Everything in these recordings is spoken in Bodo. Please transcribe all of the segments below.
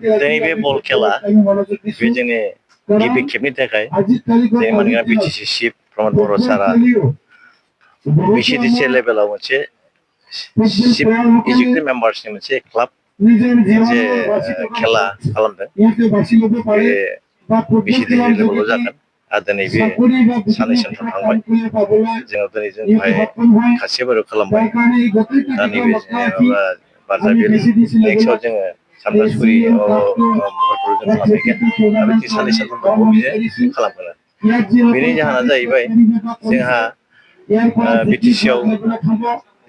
दिनै बे बल खेला बे जोंनि गिबि खेबनि थाखाय जोंनि मानगोनां बिटिसि चिफ प्रमद बर' सारा बिसिडिसि लेभेलाव मोनसे चिफ एक्जिकिउटिभ मेम्बार्सनि मोनसे क्लाब मोनसे खेला खालामदों बे बिसिडिसि लेभेलाव जागोन आरो दिनै बे साननै सानथाम थांबाय जोङो दिनै जों बेहाय खासिबारियाव खालामबाय दा नैबे माबा बारजाबिल नेक्स्टआव जोङो सामथाइसुरि महरखौ जों खालामहैगोन आरो बिदि साननै सानथामखौ बिजों खालामगोन बेनि जाहोना जाहैबाय जोंहा बिटिसिआव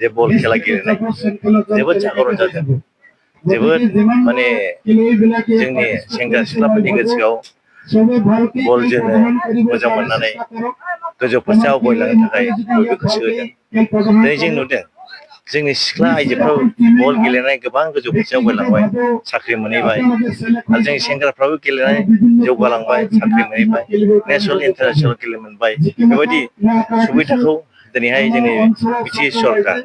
जे बल खेला गेलेनाय जोबोद जागरन जादों जोबोद माने जोंनि सेंग्रा सिख्लाफोरनि गोसोआव बल जोनो मोजां मोननानै गोजौ फारसे आवगायलांनो थाखाय बयबो गोसो होदों दिनै जों नुदों जोंनि सिख्ला आइजोफ्राबो बल गेलेनानै गोबां गोजौ फारसे आवगायलांबाय साख्रि मोनहैबाय आरो जोंनि सेंग्राफ्राबो गेलेनानै जौगालांबाय साख्रि मोनहैबाय नेसनेल इन्टारनेसनेल गेलेनो मोनबाय बेबायदि सुबिदाखौ दिनैहाय जोंनि बिटिसि सरकार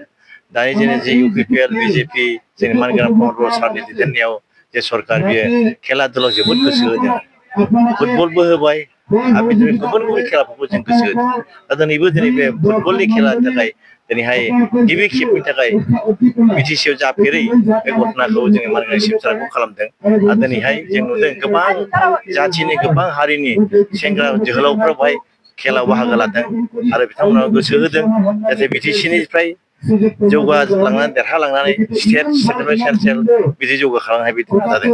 दानि जोंनि जे इउपिपिएल बिजेपि जोंनि मानगोनां प्रमद बर' सारनि दैदेननायाव जे सरकार बियो खेला दुलायाव जोबोद गोसो होदों फुटबलबो होबाय आरो बिदिनो गुबुन गुबुन खेलाफोरखौ जों गोसो होदों दा दिनैबो दिनै बे फुटबलनि खेलानि थाखाय दिनैहाय गिबि खेबनि थाखाय बिटिसिआव जाफेरै बे घटनाखौ जोङो मानगोनां चिफ सारखौ खालामदों आरो दिनैहाय जों नुदों गोबां जाथिनि गोबां हारिनि सेंग्रा जोहोलावफोरा बेवहाय खेलायाव बाहागो लादों आरो बिथांमोनाव गोसो होदों जाहाथे बिटिसिनिफ्राय जौगालांनानै देरहालांनानै स्टेट सेक्रेटारि सेन्ट्रेल बिदि जौगाखांनो हायो बिदि नाजादों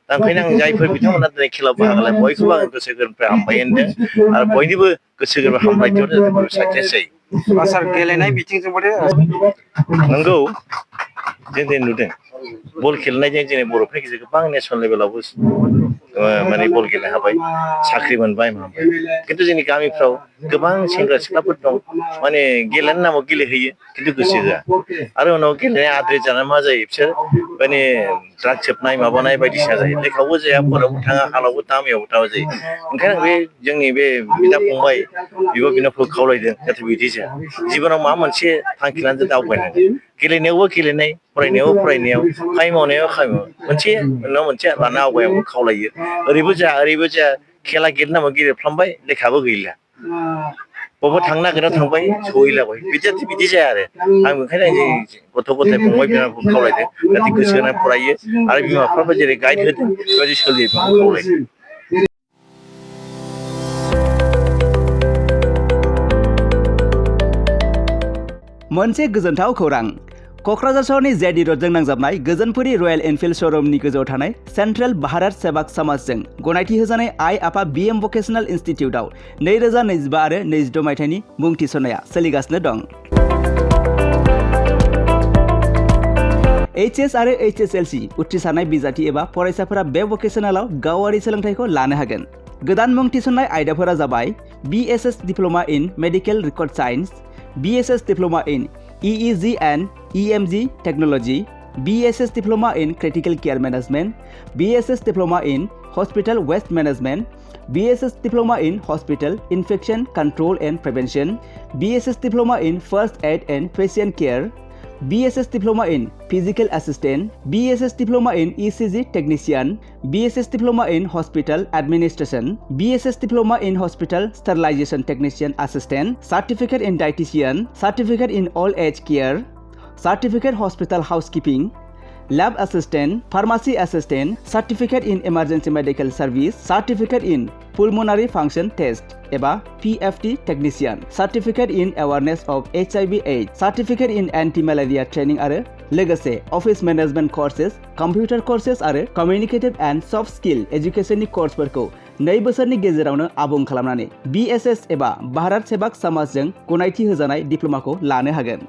दा ओंखायनो आं जायफोर बिथांमोना दिनै खेलायाव बाहागो लादों बयखौबो आं गोसो गोरबोनिफ्राय हामबाय होनदों आरो बयनिबो गोसो गोरबो हामलायथियाव जाहाथे बयबो साक्सेस जायो सार गेलेनाय बिथिंजोंबो नंगौ जों दिनै नुदों बल गेलेनायजों जोंनि बर'फोरनि गेजेराव गोबां नेसनेल लेभेलावबो माने बल गेलेनो हाबाय साख्रि मोनबाय माबाय खिन्थु जोंनि गामिफ्राव गोबां सेंग्रा सिख्लाफोर दं माने गेलेनायनि नामाव गेलेहैयो खिन्थु गोसो होआ आरो उनाव गेलेनाया आद्रि जानानै मा जायो बिसोर माने ड्राग सोबनाय माबानाय बायदिसिना जायो लेखायावबो जाया फरायावबो थाङा हालावबो थाङा मायावबो थाङा जायो ओंखायनो आं बे जोंनि बे बिदा फंबाय बिब' बिनानावफोरखौ खावलायदों जाहाथे बिदि जाया जिबनाव माबा मोनसे थांखि लानानै दावबायनांगोन गेलेनायावबो गेलेनाय फरायनायावबो फरायनायाव खामानि मावनायाव खामानि मोनसे उनाव मोनसे लाना आवगायावबो खावलायो ओरैबो जाया खेला गेलेनो नामाव गेलेफ्लांबाय लेखाबो गैला बबावबा थांनो नागिरनायाव थांबाय सहैलाबाय बिदि जाया आरो आं ओंखायनो गथ' गथाय फंबाय बिनानावफोरखौ खावलायदों जाहाथे गोसो होनानै फरायो आरो बिमा बिफाफ्रा जेरै गाइड होदों बेबायदि सोलियो बेखौ खावलायदों मोनसे गोजोनथाव खौरां क'क्राझार सहरनि जेडि रोडजों नांजाबनाय गोजोनपुरी रयेल एनफिल्ड श'रुमनि गोजौआव थानाय सेन्ट्रेल भारत सेवाक समाजजों गनायथि होजानाय आइ आफा बिएम भकेशनेल इनस्टिट्यूटआव 2025 आरो 26 मायथाइनि मुं थिसननाया सोलिगासिनो दं। HS आरो HSLC उथ्रिसारनाय बिजाथि एबा फरायसाफोरा बे भकेशनेलाव गावारि सोलोंथाइखौ लानो हागोन। गोदान मुं थिसननाय आयदाफोरा जाबाय BSS diploma in medical record science, BSS diploma in EEG and EMG Technology, BSS Diploma in Critical Care Management, BSS Diploma in Hospital Waste Management, BSS Diploma in Hospital Infection Control and Prevention, BSS Diploma in First Aid and Patient Care, BSS Diploma in Physical Assistant, BSS Diploma in ECG Technician, BSS Diploma in Hospital Administration, BSS Diploma in Hospital Sterilization Technician Assistant, Certificate in Dietitian, Certificate in Old Age Care, Certificate Hospital Housekeeping, Lab Assistant, Pharmacy Assistant, Certificate in Emergency Medical Service, Certificate in Pulmonary Function Test एबा PFT Technician, Certificate in Awareness of HIV/AIDS, Certificate in Anti-Malaria Training आरो लोगोसे Office Management Courses, Computer Courses आरो Communicative and Soft Skill Educationनि कर्सफोरखौ 2 बोसोरनि गेजेरावनो आबुं खालामनानै BSS एबा भारत सेवाक समाजजों गनायथि होजानाय डिप्ल'माखौ लानो हागोन।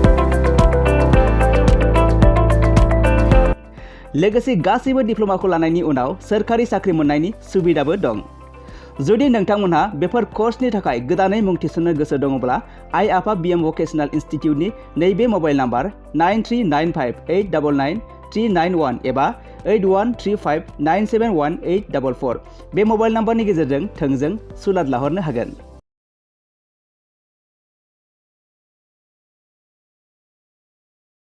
लोगोसे गासैबो डिप्ल'माखौ लानायनि उनाव सोरखारि साख्रि मोननायनि सुबिदाबो दं। जुदि नोंथांमोनहा बेफोर कर्सनि थाखाय गोदानै मुं थिसननो गोसो दङब्ला आइ आफा बिएम भकेशनेल इनस्टिट्यूटनि नैबे मबाइल नाम्बार 9395899391 एबा 8135971844 बे मबाइल नाम्बारनि गेजेरजों थोंजों सुलाद लाहरनो हागोन।